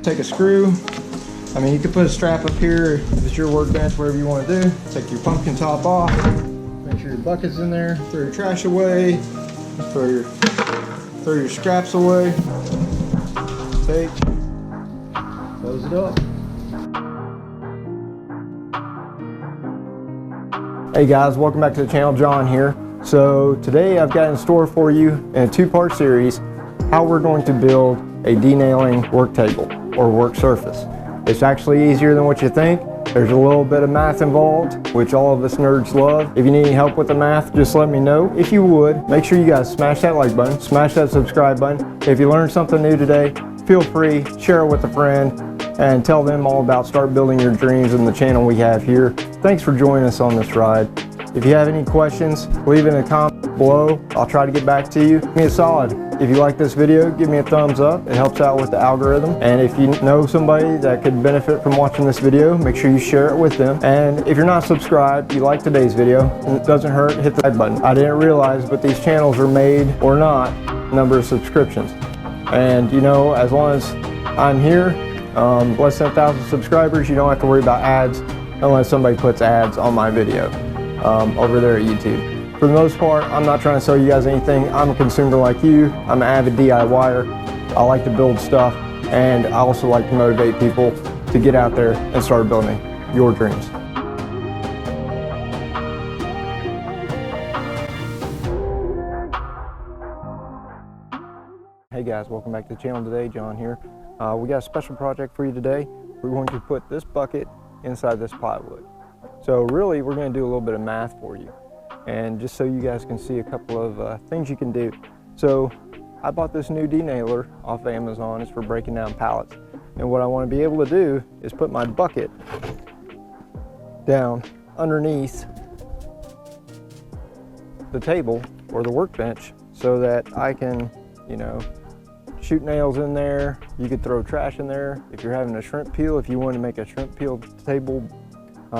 take a screw. I mean, you could put a strap up here if it's your workbench, whatever you want to do. Take your pumpkin top off. Make sure your bucket's in there. Throw your trash away. Throw your scraps away. Take. Close it up. Hey guys, welcome back to the channel. John here. So today I've got in store for you in a two-part series how we're going to build a denailing work table or work surface. It's actually easier than what you think. There's a little bit of math involved, which all of us nerds love. If you need any help with the math, just let me know. If you would, make sure you guys smash that like button, smash that subscribe button. If you learned something new today, feel free, share it with a friend, and tell them all about Start Building Your Dreams and the channel we have here. Thanks for joining us on this ride. If you have any questions, leave it in a comment below. I'll try to get back to you. Give me a solid. If you like this video, give me a thumbs up. It helps out with the algorithm. And if you know somebody that could benefit from watching this video, make sure you share it with them. And if you're not subscribed, you like today's video, it doesn't hurt, hit the like button. I didn't realize, but these channels are made or not number of subscriptions. And you know, as long as I'm here, less than 1,000 subscribers, you don't have to worry about ads unless somebody puts ads on my video over there at YouTube. For the most part, I'm not trying to sell you guys anything. I'm a consumer like you. I'm an avid DIYer. I like to build stuff, and I also like to motivate people to get out there and start building your dreams. Hey guys, welcome back to the channel today. John here. We got a special project for you today. We're going to put this bucket inside this plywood. So really, we're going to do a little bit of math for you. And just so you guys can see a couple of things you can do. So I bought this new denailer off Amazon. It's for breaking down pallets. And what I want to be able to do is put my bucket down underneath the table or the workbench so that I can, you know, shoot nails in there. You could throw trash in there. If you're having a shrimp peel, if you want to make a shrimp peel table,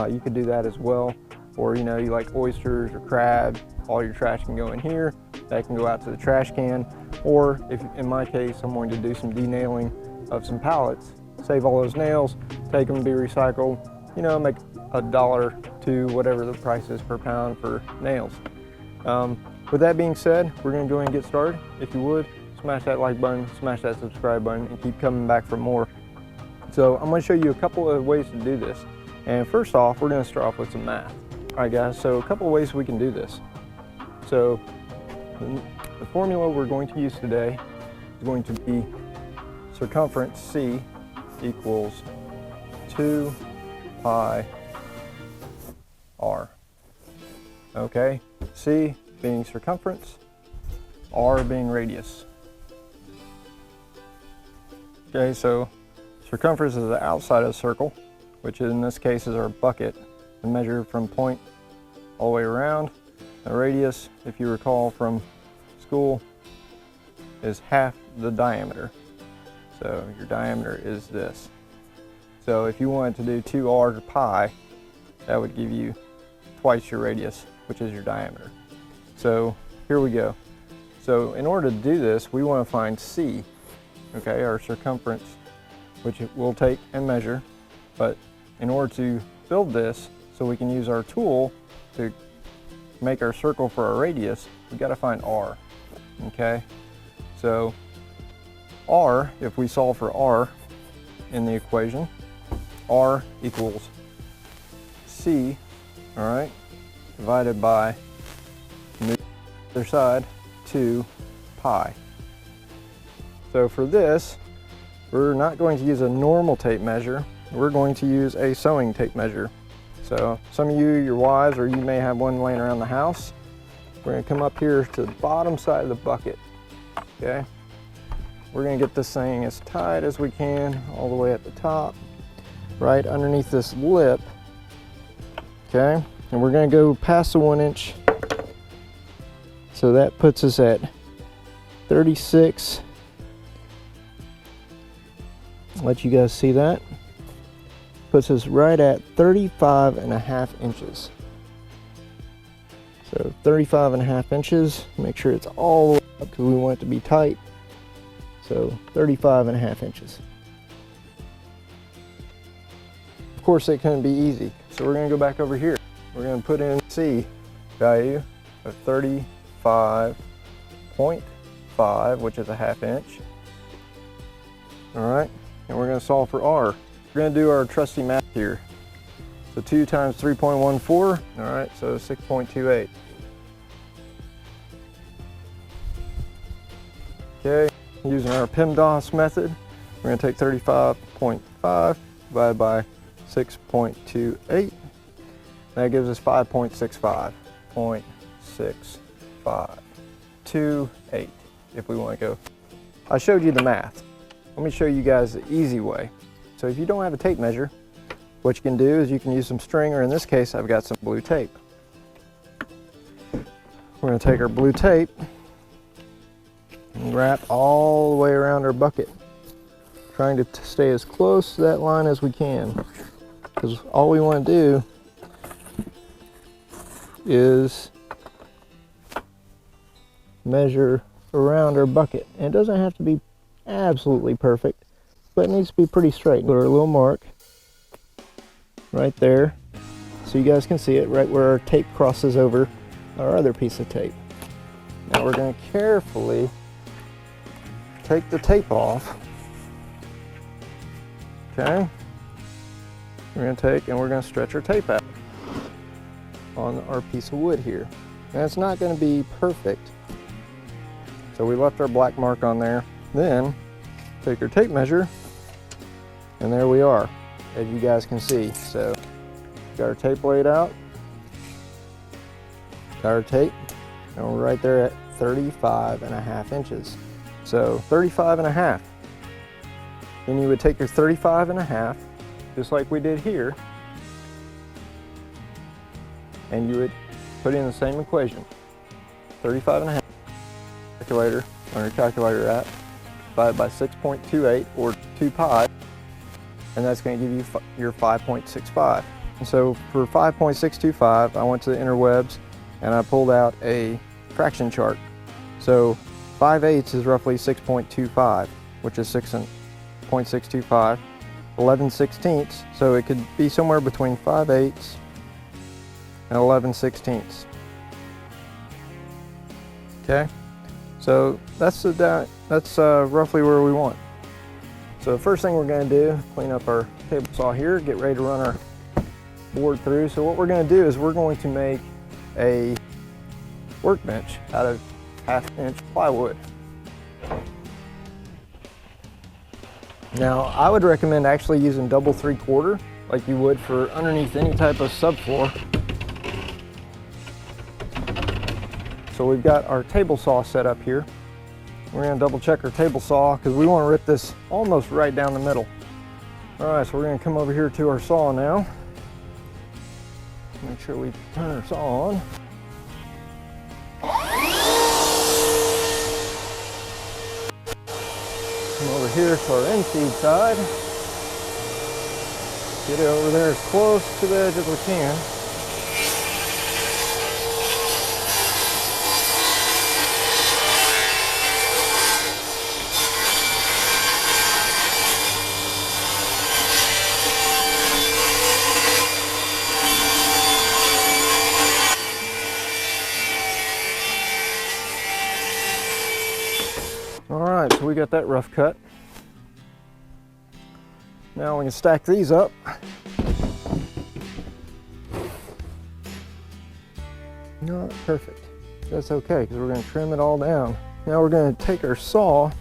you could do that as well. Or, you know, you like oysters or crab, all your trash can go in here. That can go out to the trash can. Or if, in my case, I'm going to do some denailing of some pallets, save all those nails, take them to be recycled, you know, make $1 to whatever the price is per pound for nails. With that being said, we're going to go ahead and get started. If you would, smash that like button, smash that subscribe button, and keep coming back for more. So I'm going to show you a couple of ways to do this. And first off, we're going to start off with some math. All right guys, so a couple of ways we can do this. So the formula we're going to use today is going to be circumference C equals 2 pi r. Okay, C being circumference, r being radius. Okay, so circumference is the outside of the circle, which in this case is our bucket. Measure from point all the way around. The radius, if you recall from school, is half the diameter. So your diameter is this. So if you wanted to do 2r to pi, that would give you twice your radius, which is your diameter. So here we go. So in order to do this, we want to find C, okay, our circumference, which we'll take and measure. But in order to build this, so we can use our tool to make our circle for our radius, we got to find r, okay? So r, if we solve for r in the equation, r equals C, all right, divided by the other side, 2 pi. So for this, we're not going to use a normal tape measure, we're going to use a sewing tape measure. So some of you, your wives, or you may have one laying around the house. We're going to come up here to the bottom side of the bucket, okay? We're going to get this thing as tight as we can, all the way at the top, right underneath this lip, okay? And we're going to go past the 1 inch. So that puts us at 36. Let you guys see that. Puts us right at 35.5 inches. So 35.5 inches, make sure it's all the way up because we want it to be tight. So 35.5 inches. course it couldn't be easy. So we're gonna go back over here. We're gonna put in C value of 35.5, which is a 1/2 inch. All right, and we're gonna solve for R. We're gonna do our trusty math here. So 2 times 3.14, all right, so 6.28. Okay, using our PEMDAS method, we're gonna take 35.5 divided by 6.28. That gives us 5.65. 0.6528 if we want to go. I showed you the math. Let me show you guys the easy way. So if you don't have a tape measure, what you can do is you can use some string, or in this case I've got some blue tape. We're going to take our blue tape and wrap all the way around our bucket, trying to stay as close to that line as we can, because all we want to do is measure around our bucket. And it doesn't have to be absolutely perfect, but it needs to be pretty straight. Put our little mark right there so you guys can see it right where our tape crosses over our other piece of tape. Now we're going to carefully take the tape off. Okay, we're going to take and we're going to stretch our tape out on our piece of wood here. Now it's not going to be perfect, so we left our black mark on there. Then take your tape measure, and there we are, as you guys can see. So got our tape laid out, got our tape, and we're right there at 35.5 inches. So 35.5. Then you would take your 35.5, just like we did here, and you would put in the same equation. 35.5 calculator on your calculator app, divided by 6.28 or 2 pi, and that's going to give you your 5.65. And so for 5.625, I went to the interwebs and I pulled out a fraction chart. So 5/8 is roughly 6.25, which is 6.625. 11/16, so it could be somewhere between 5/8 and 11/16. Okay, so that's roughly where we want. So the first thing we're going to do, clean up our table saw here, get ready to run our board through. So what we're going to do is we're going to make a workbench out of 1/2 inch plywood. Now, I would recommend actually using double 3/4 like you would for underneath any type of subfloor. So we've got our table saw set up here. We're going to double check our table saw because we want to rip this almost right down the middle. All right, so we're going to come over here to our saw now. Make sure we turn our saw on. Come over here to our in-feed side. Get it over there as close to the edge as we can. Alright, so we got that rough cut. Now we can stack these up. Not perfect. That's okay, because we're going to trim it all down. Now we're going to take our saw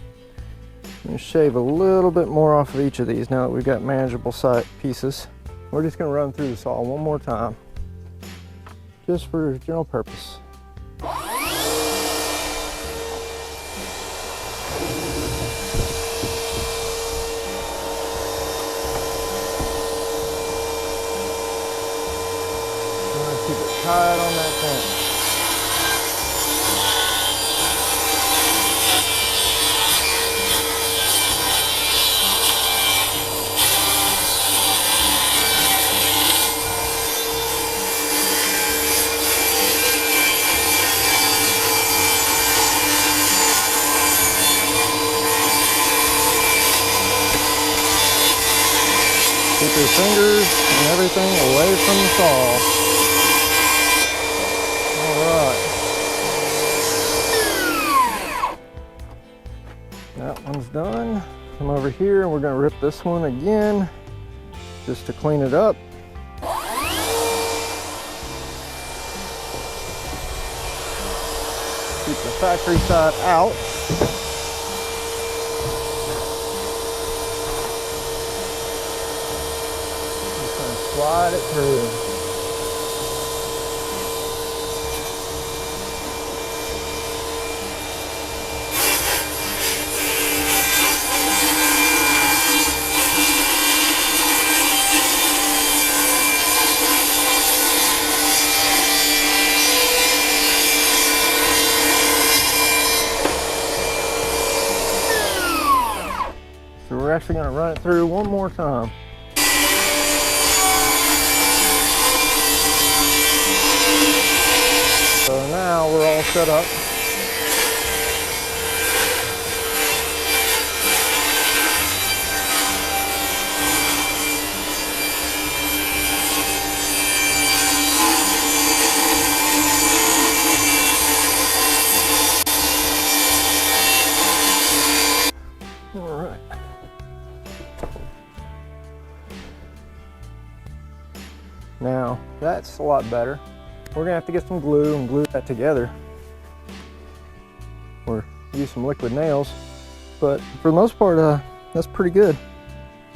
and shave a little bit more off of each of these now that we've got manageable size pieces. We're just going to run through the saw one more time, just for general purpose. Keep it tight on that thing. Keep Keep your fingers and everything away from the saw. All right. That one's done. Come over here and we're going to rip this one again just to clean it up. Keep the factory side out. Just going to slide it through. So we're actually going to run it through one more time. So now we're all set up. All right. Now that's a lot better. We're gonna have to get some glue and glue that together, or use some liquid nails, but for the most part that's pretty good.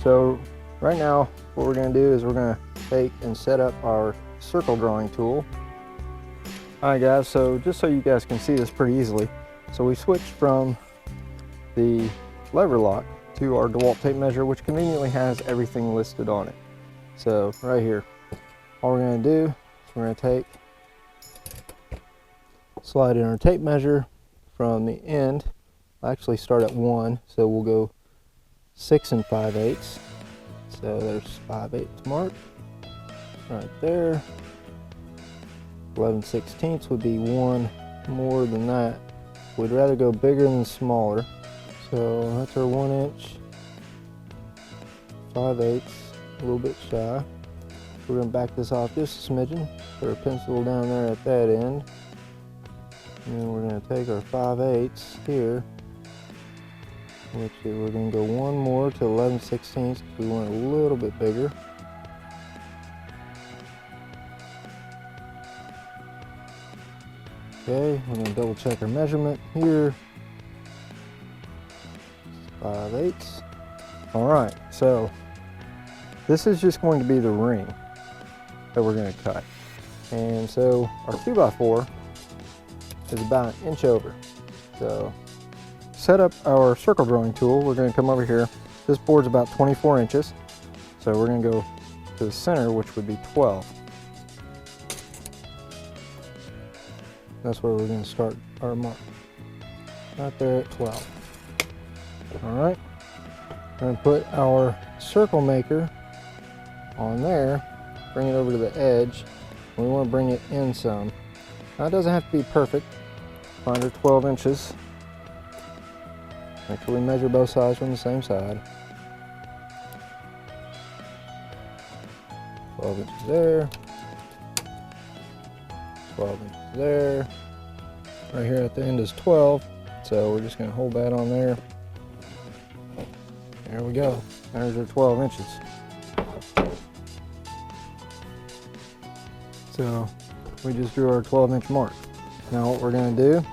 So right now what we're gonna do is we're gonna take and set up our circle drawing tool. All right guys, so just so you guys can see this pretty easily, so we switched from the lever lock to our Dewalt tape measure, which conveniently has everything listed on it. So right here, all we're going to do is we're going to take, slide in our tape measure from the end. I'll actually start at 1, so we'll go 6 5/8. So there's 5/8 mark right there. 11/16 would be 1 more than that. We'd rather go bigger than smaller. So that's our 1 inch, 5/8, a little bit shy. We're going to back this off just a smidgen, put our pencil down there at that end, and then we're going to take our 5/8 here, which we're going to go 1 more to 11/16 because we want it a little bit bigger. Okay, we're going to double check our measurement here. 5/8. All right, so this is just going to be the ring that we're going to cut. And so our 2x4 is about 1 inch over. So set up our circle drawing tool. We're going to come over here. This board's about 24 inches. So we're going to go to the center, which would be 12. That's where we're going to start our mark. Right there at 12. All right. We're going to put our circle maker on there, bring it over to the edge. We want to bring it in some. Now it doesn't have to be perfect. Find our 12 inches. Make sure we measure both sides from the same side. 12 inches there. 12 inches there. Right here at the end is 12. So we're just going to hold that on there. There we go. There's our 12 inches. So we just drew our 12-inch mark. Now what we're going to do,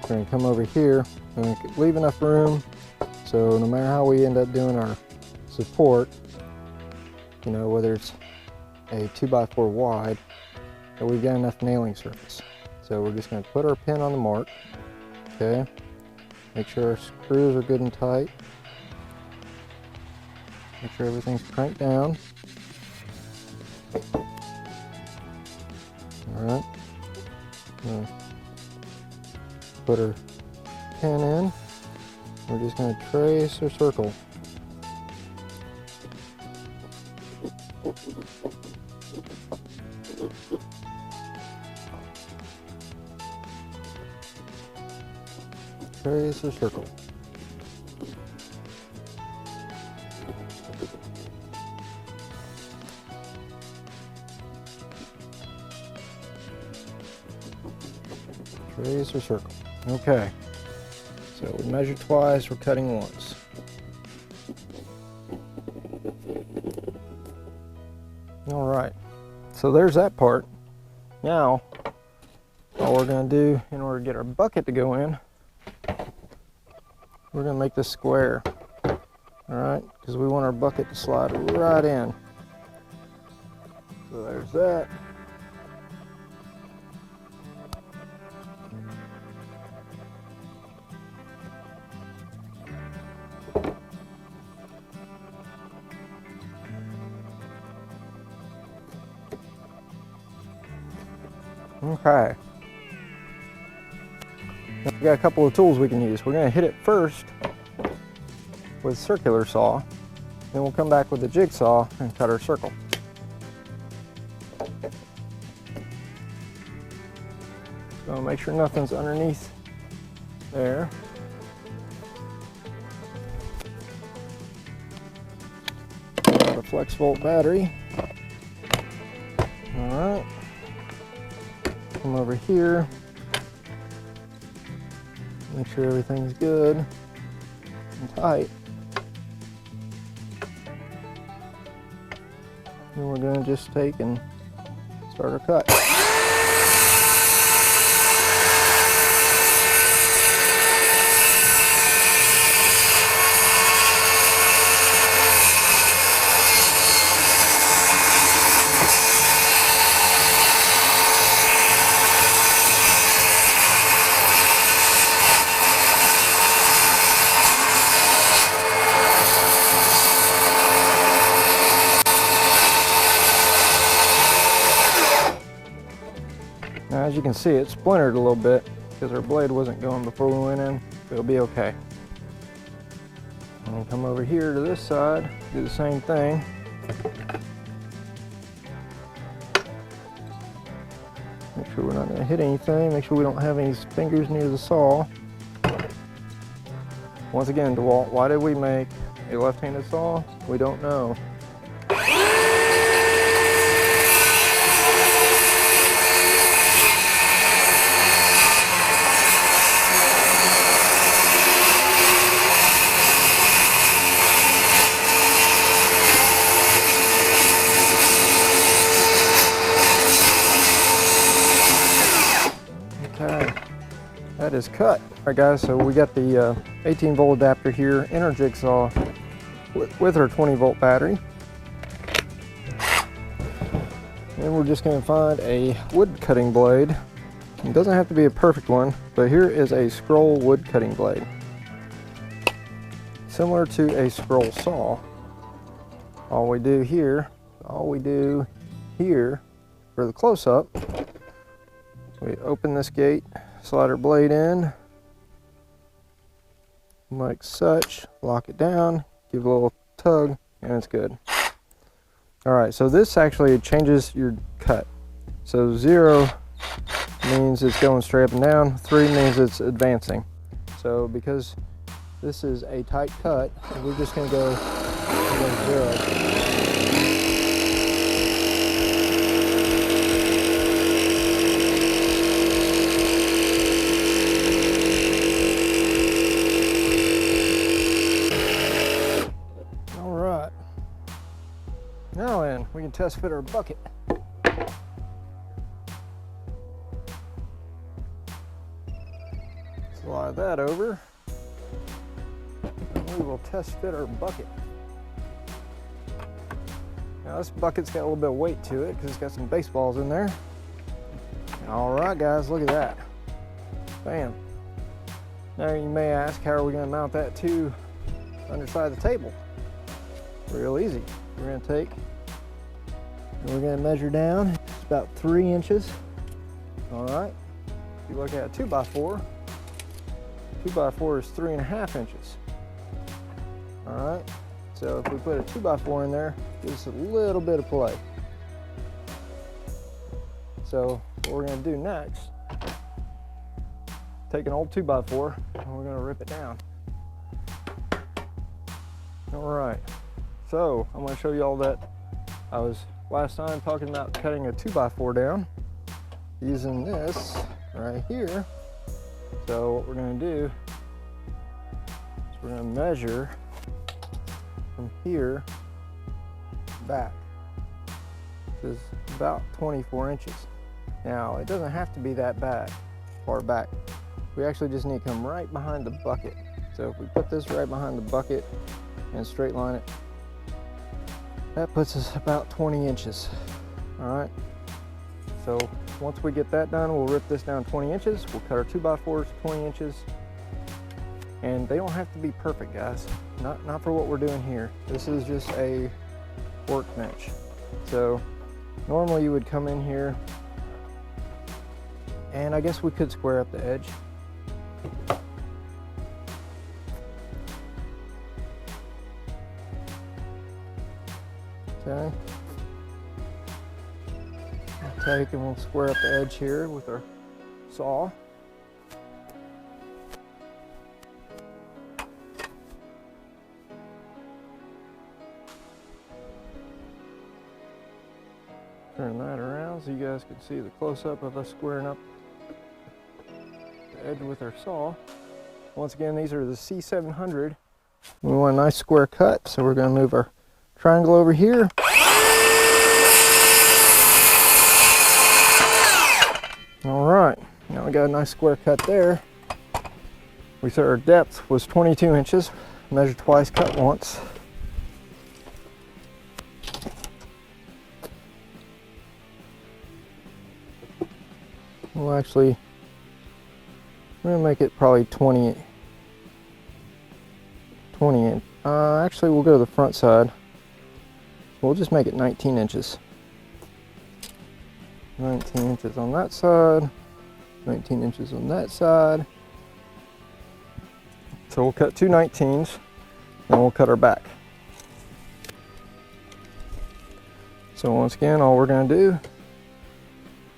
we're going to come over here and leave enough room so no matter how we end up doing our support, you know, whether it's a 2x4 wide, that we've got enough nailing surface. So we're just going to put our pin on the mark, okay? Make sure our screws are good and tight. Make sure everything's cranked down. Alright. Put our pin in. We're just going to trace our circle. Trace our circle. Trace or circle. Okay. So we measured twice, we're cutting once. All right. So there's that part. Now, all we're going to do in order to get our bucket to go in, we're going to make this square. All right, because we want our bucket to slide right in. So there's that. Okay. Now we got a couple of tools we can use. We're going to hit it first with circular saw, then we'll come back with the jigsaw and cut our circle. So make sure nothing's underneath there. Got a Flexvolt battery. All right. Come over here. Make sure everything's good and tight. Then we're going to just take and start our cut. Now, as you can see, it splintered a little bit because our blade wasn't going before we went in, but it'll be okay. And we'll come over here to this side, do the same thing. Make sure we're not going to hit anything, make sure we don't have any fingers near the saw. Once again, Dewalt, why did we make a left-handed saw? We don't know. That is cut. All right guys, so we got the 18 volt adapter here in our jigsaw with our 20 volt battery. And we're just going to find a wood cutting blade. It doesn't have to be a perfect one, but here is a scroll wood cutting blade. Similar to a scroll saw. All we do here for the close-up, we open this gate, slide our blade in like such, lock it down, give a little tug, and it's good. All right, so this actually changes your cut. So 0 means it's going straight up and down, 3 means it's advancing. So because this is a tight cut, we're just going to go 0. Now then, we can test fit our bucket. Slide that over, and we will test fit our bucket. Now this bucket's got a little bit of weight to it because it's got some baseballs in there. All right guys, look at that. Bam. Now you may ask, how are we going to mount that to underside the table? Real easy. We're going to take and we're going to measure down. It's about 3 inches. All right. If you look at a 2x4, 2x4 is 3.5 inches. All right. So if we put a 2x4 in there, it gives us a little bit of play. So what we're going to do next, take an old 2x4 and we're going to rip it down. All right. So I'm going to show you all that I was last time talking about cutting a 2x4 down using this right here. So what we're going to do is we're going to measure from here back. This is about 24 inches. Now, it doesn't have to be that far back. We actually just need to come right behind the bucket. So if we put this right behind the bucket and straight line it, that puts us about 20 inches. All right. So once we get that done, we'll rip this down 20 inches. We'll cut our 2x4s 20 inches. And they don't have to be perfect, guys. Not for what we're doing here. This is just a workbench. So normally you would come in here, and I guess we could square up the edge. Okay. We'll take and we'll square up the edge here with our saw. Turn that around so you guys can see the close-up of us squaring up the edge with our saw. Once again, these are the C700. We want a nice square cut, so we're going to move our triangle over here. All right, now we got a nice square cut there. We said our depth was 22 inches. Measure twice, cut once. We'll actually, we're gonna make it probably 20 inch. Actually, we'll go to the front side. We'll just make it 19 inches. 19 inches on that side, 19 inches on that side. So we'll cut two 19s, and we'll cut our back. So once again, all we're gonna do,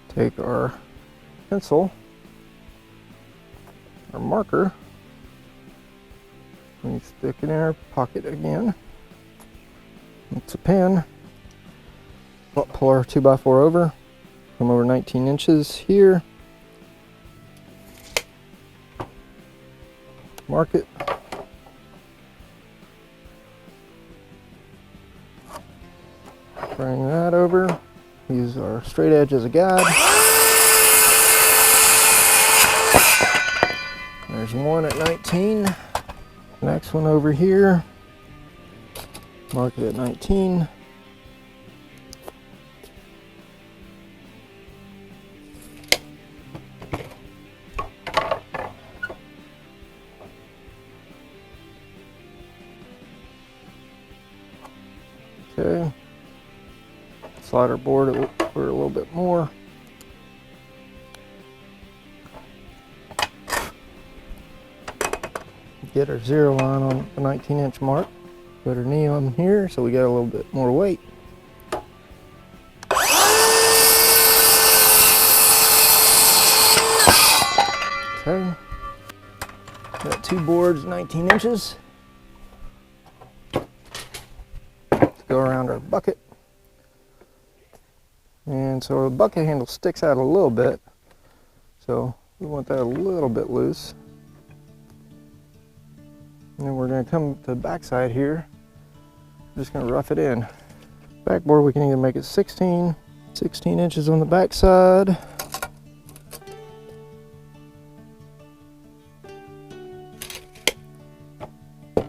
take our pencil, our marker, and stick it in our pocket again. It's a pen. Pull our 2x4 over, come over 19 inches here, mark it, bring that over, use our straight edge as a guide. There's one at 19. Next one over here. Mark it at 19. Okay. Slide our board for a little bit more. Get our zero line on the 19-inch mark. Put our knee on here so we got a little bit more weight. Okay. Got two boards, 19 inches. Let's go around our bucket. And so the bucket handle sticks out a little bit. So we want that a little bit loose. And then we're going to come to the back side here. Just going to rough it in. Backboard, we can either make it 16 inches on the back side.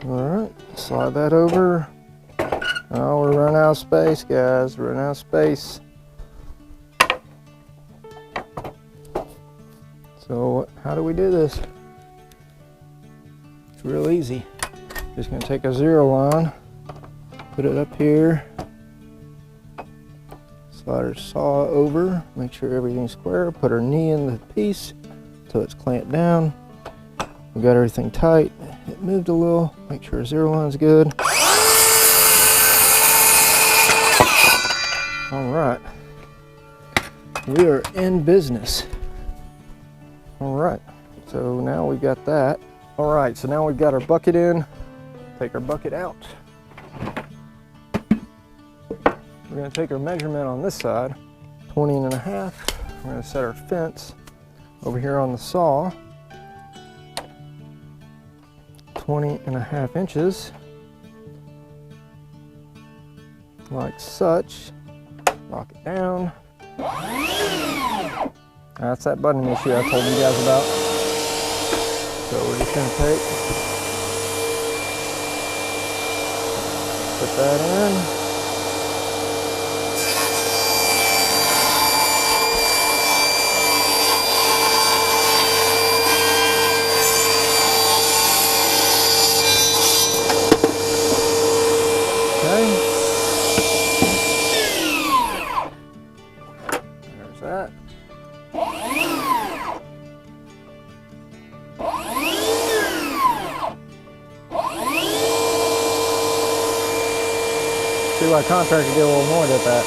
Alright, slide that over. Oh, we're running out of space, guys. We're running out of space. So, how do we do this? It's real easy. Just gonna take a zero line, put it up here, slide our saw over, make sure everything's square, put our knee in the piece so it's clamped down. We got everything tight. It moved a little, make sure our zero line's good. All right, we are in business. All right, so now we got that. All right, so now we've got our bucket in. Take our bucket out. We're gonna take our measurement on this side, 20 and a half. We're gonna set our fence over here on the saw. 20.5 inches, like such. Lock it down. That's that button issue I told you guys about. So we're just going to put that in. There's that. See why contractors get a little annoyed at that.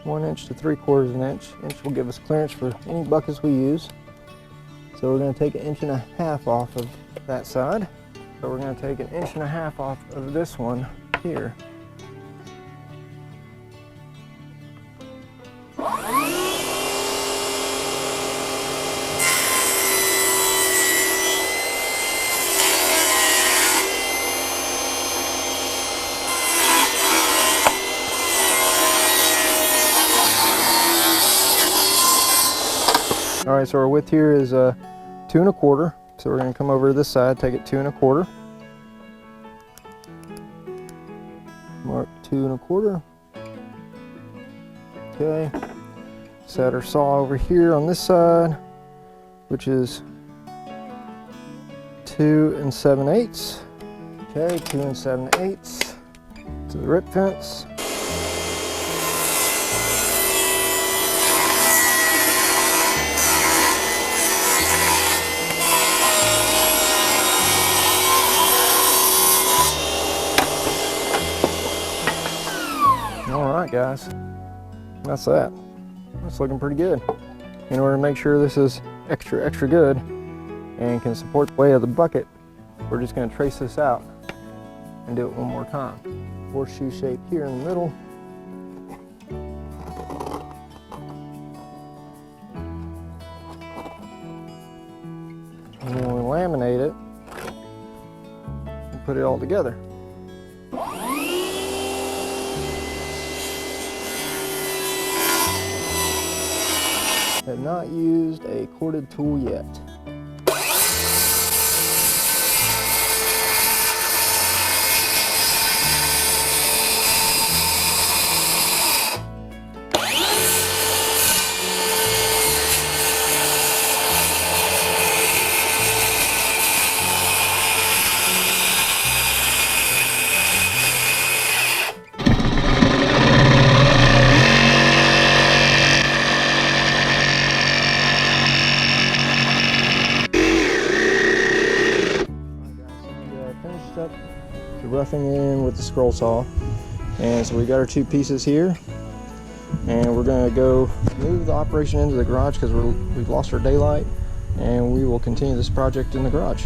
One inch to 3/4 inch. Inch will give us clearance for any buckets we use. So we're going to take 1.5 inches off of that side. So we're going to take 1.5 inches off of this one here. All right, so our width here is 2 1/4. So we're going to come over to this side, take it 2 1/4. Mark 2 1/4. Okay. Set our saw over here on this side, which is 2 7/8. Okay, 2 7/8 to the rip fence. Alright guys, that's that. That's looking pretty good. In order to make sure this is extra good and can support the weight of the bucket, we're just going to trace this out and do it one more time. Horseshoe shape here in the middle. And then we laminate it and put it all together. Have not used a corded tool yet. Up the roughing in with the scroll saw, and so we got our 2 pieces here, and we're going to go move the operation into the garage because we've lost our daylight, and we will continue this project in the garage.